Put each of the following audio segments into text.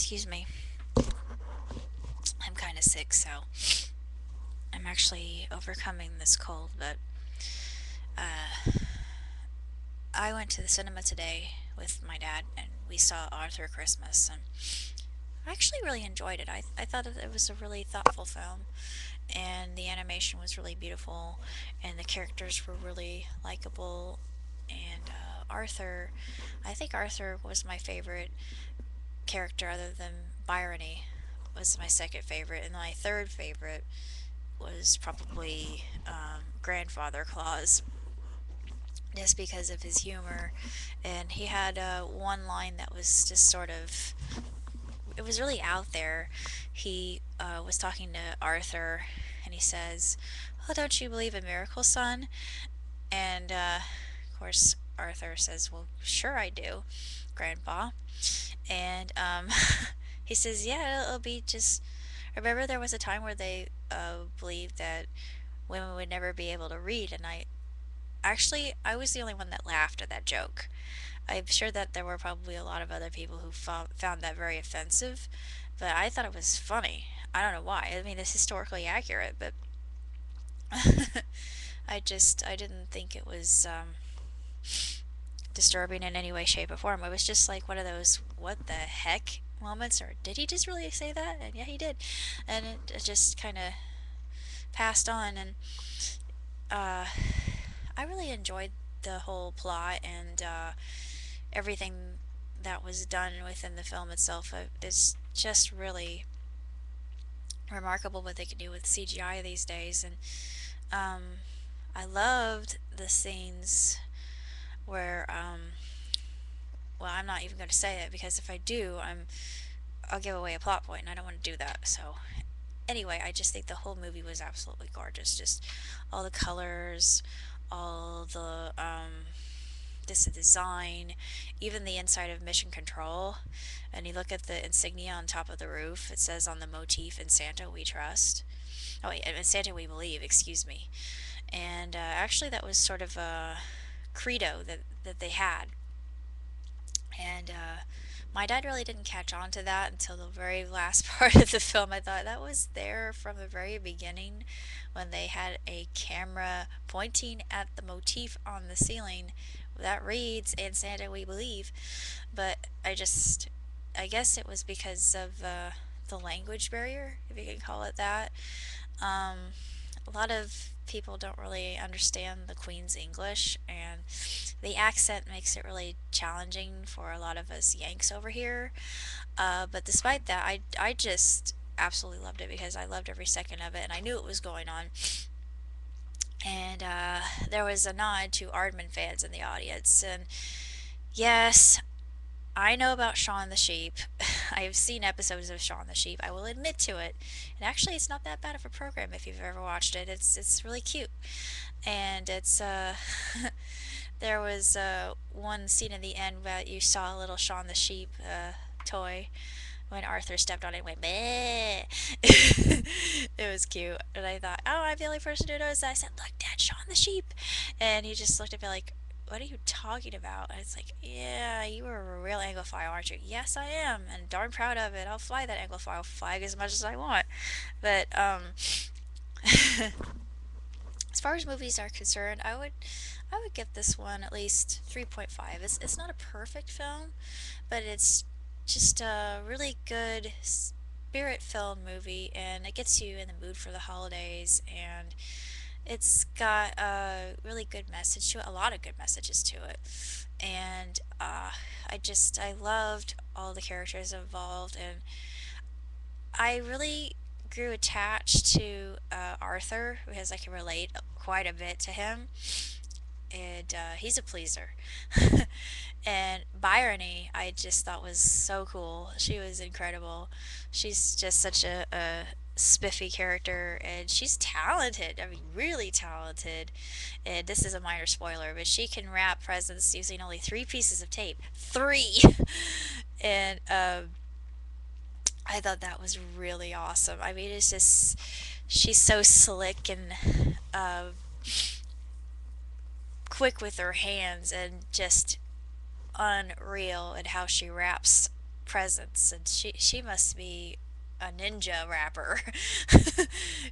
Excuse me. I'm kind of sick, so I'm actually overcoming this cold, but I went to the cinema today with my dad and we saw Arthur Christmas and I actually really enjoyed it. I thought it was a really thoughtful film and the animation was really beautiful and the characters were really likable and I think Arthur was my favorite character other than Byrony was my second favorite and my third favorite was probably Grandfather Claus, just because of his humor. And he had one line that was just sort of, it was really out there. He was talking to Arthur, and he says, "Oh, don't you believe in miracles, son?" And of course, Arthur says, "Well, sure I do, Grandpa." And he says, "Yeah, it'll be just." Remember, there was a time where they believed that women would never be able to read, and I was the only one that laughed at that joke. I'm sure that there were probably a lot of other people who found that very offensive, but I thought it was funny. I don't know why. I mean, it's historically accurate, but I didn't think it was disturbing in any way, shape, or form. It was just like one of those what the heck moments, or did he just really say that? And yeah, he did. And it just kind of passed on, and uh, I really enjoyed the whole plot and everything that was done within the film itself. It's just really remarkable what they can do with CGI these days, and um, I loved the scenes where, well, I'm not even going to say it because if I do, I'll give away a plot point, and I don't want to do that. So anyway, I just think the whole movie was absolutely gorgeous. Just all the colors, all the this design, even the inside of Mission Control. And you look at the insignia on top of the roof, it says on the motif, "In Santa we trust." Oh, wait, "In Santa we believe," excuse me. And actually, that was sort of a credo that they had. And my dad really didn't catch on to that until the very last part of the film. I thought that was there from the very beginning when they had a camera pointing at the motif on the ceiling that reads "In Santa we believe." But I guess it was because of the language barrier, if you can call it that. Um, a lot of people don't really understand the Queen's English, and the accent makes it really challenging for a lot of us Yanks over here. But despite that, I just absolutely loved it because I loved every second of it, and I knew it was going on. And there was a nod to Aardman fans in the audience, and yes, I know about Shaun the Sheep. I've seen episodes of Shaun the Sheep. I will admit to it. And actually, it's not that bad of a program if you've ever watched it. It's really cute, and it's there was one scene in the end where you saw a little Shaun the Sheep toy when Arthur stepped on it and went meh. It was cute, and I thought, oh, I'm the only person who knows that. I said, look, Dad, Shaun the Sheep, and he just looked at me like, what are you talking about? And it's like, yeah, you were a real Anglophile, aren't you? Yes, I am, and darn proud of it. I'll fly that Anglophile flag as much as I want. But as far as movies are concerned, I would give this one at least 3.5. It's not a perfect film, but it's just a really good spirit-filled movie, and it gets you in the mood for the holidays, and it's got a really good message to it, a lot of good messages to it. And I loved all the characters involved, and I really grew attached to Arthur because I can relate quite a bit to him, and he's a pleaser. And Byrony, I just thought was so cool. She was incredible. She's just such a spiffy character, and she's talented. I mean, really talented. And this is a minor spoiler, but she can wrap presents using only three pieces of tape. Three! And I thought that was really awesome. I mean, it's just, she's so slick and quick with her hands and just unreal in how she wraps presence, and she must be a ninja rapper,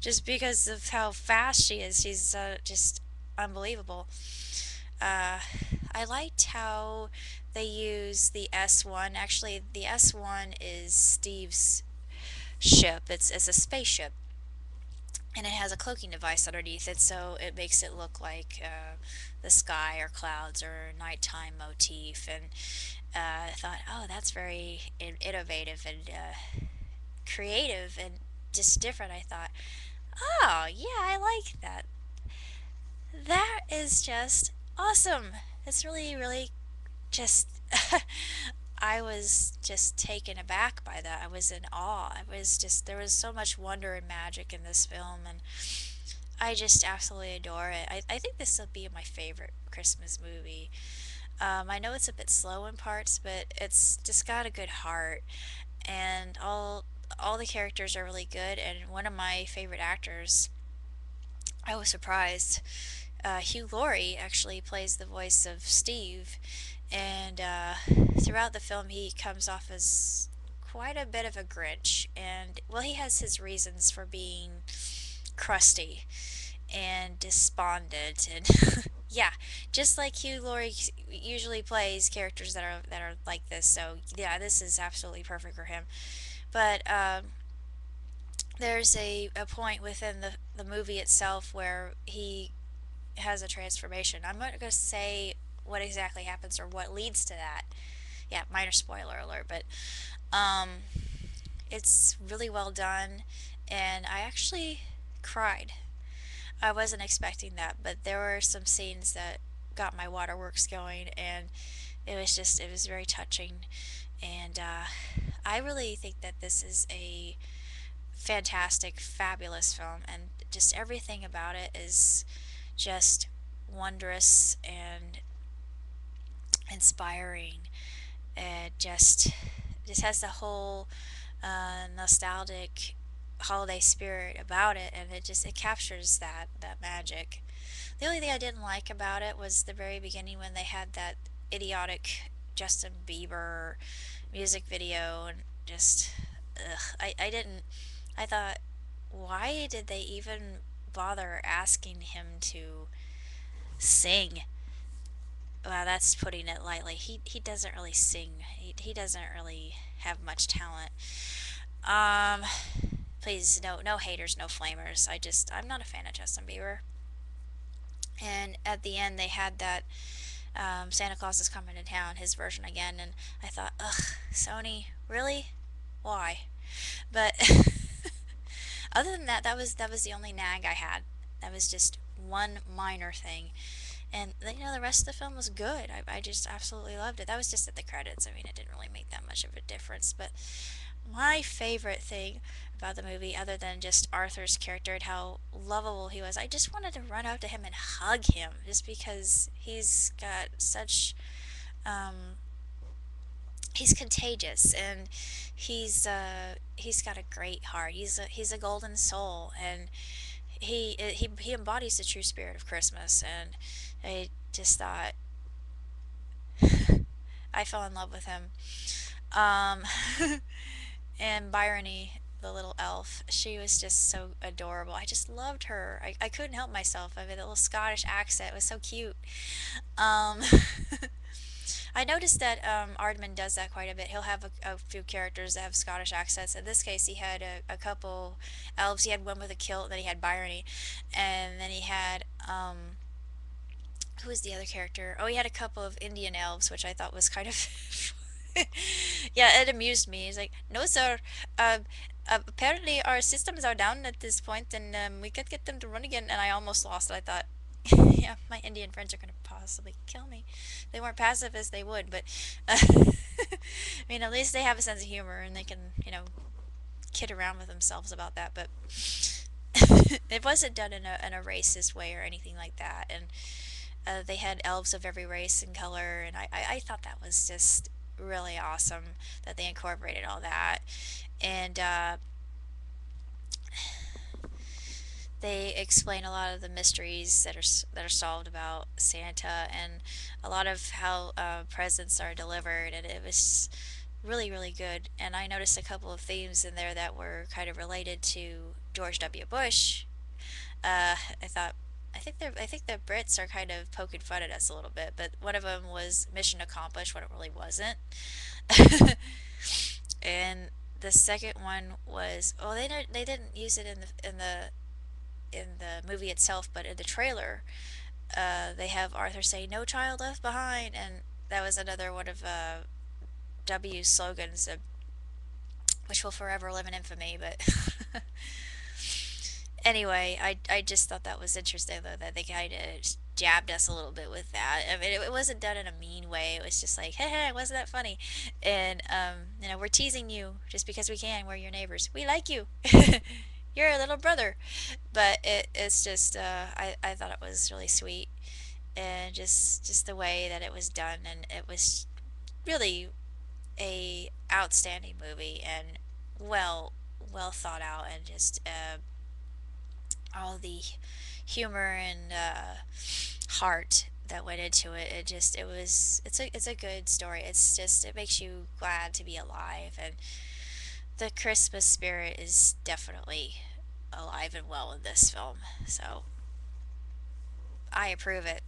just because of how fast she is. She's just unbelievable. Uh, I liked how they use the S1. Actually, the S1 is Steve's ship. It's a spaceship, and it has a cloaking device underneath it, so it makes it look like the sky or clouds or nighttime motif. And I thought, oh, that's very innovative and creative and just different. I thought, oh, yeah, I like that. That is just awesome. It's really, really just. I was just taken aback by that. I was in awe. I was just, there was so much wonder and magic in this film, and I just absolutely adore it. I think this will be my favorite Christmas movie. I know it's a bit slow in parts, but it's just got a good heart, and all the characters are really good. And one of my favorite actors, I was surprised. Hugh Laurie actually plays the voice of Steve, and throughout the film, he comes off as quite a bit of a Grinch. And well, he has his reasons for being crusty and despondent, and yeah, just like Hugh Laurie usually plays characters that are like this. So yeah, this is absolutely perfect for him. But there's a point within the movie itself where he has a transformation. I'm not going to say what exactly happens or what leads to that. Yeah, minor spoiler alert, but um, it's really well done, and I actually cried. I wasn't expecting that, but there were some scenes that got my waterworks going, and it was very touching. And I really think that this is a fantastic, fabulous film, and just everything about it is just wondrous and inspiring. It just has the whole nostalgic holiday spirit about it, and it captures that magic. The only thing I didn't like about it was the very beginning when they had that idiotic Justin Bieber music video, and just I didn't. I thought, why did they even bother asking him to sing? Well, that's putting it lightly. He doesn't really sing. He doesn't really have much talent. Um, please, no haters, no flamers. I'm not a fan of Justin Bieber. And at the end, they had that Santa Claus is coming to town, his version again, and I thought, ugh, Sony, really? Why? But other than that, that was the only nag I had. That was just one minor thing. And the rest of the film was good. I just absolutely loved it. That was just at the credits. I mean, it didn't really make that much of a difference. But my favorite thing about the movie, other than just Arthur's character and how lovable he was, I just wanted to run up to him and hug him, just because he's got such he's contagious, and he's got a great heart. He's a golden soul, and he embodies the true spirit of Christmas. And I just thought, I fell in love with him. Um, and Bryony, the little elf, she was just so adorable. I just loved her. I couldn't help myself. I mean, the little Scottish accent was so cute. Um, I noticed that Aardman does that quite a bit. He'll have a few characters that have Scottish accents. In this case, he had a couple elves. He had one with a kilt, and then he had Bryony, and then he had who was the other character? Oh, he had a couple of Indian elves, which I thought was kind of yeah, it amused me. He's like, no, sir. Uh, apparently, our systems are down at this point, and we could get them to run again. And I almost lost it. I thought, yeah, my Indian friends are going to possibly kill me. If they weren't pacifist, they would. But I mean, at least they have a sense of humor, and they can, kid around with themselves about that. But it wasn't done in a racist way or anything like that. And they had elves of every race and color, and I thought that was just really awesome that they incorporated all that. And they explain a lot of the mysteries that are solved about Santa, and a lot of how presents are delivered, and it was really, really good. And I noticed a couple of themes in there that were kind of related to George W. Bush. I thought, I think the Brits are kind of poking fun at us a little bit, but one of them was mission accomplished when it really wasn't. And the second one was, well, they didn't use it in the movie itself, but in the trailer, they have Arthur say "No child left behind," and that was another one of W's slogans, which will forever live in infamy. But anyway, I just thought that was interesting though that they kind of jabbed us a little bit with that. I mean, it wasn't done in a mean way. It was just like, hey, hey, wasn't that funny? And we're teasing you just because we can. We're your neighbors. We like you. You're a little brother. But it's just I thought it was really sweet, and just the way that it was done, and it was really a outstanding movie, and well well thought out, and just all the humor and heart that went into it. It's a good story. It's just it makes you glad to be alive, and the Christmas spirit is definitely alive and well in this film. So I approve it.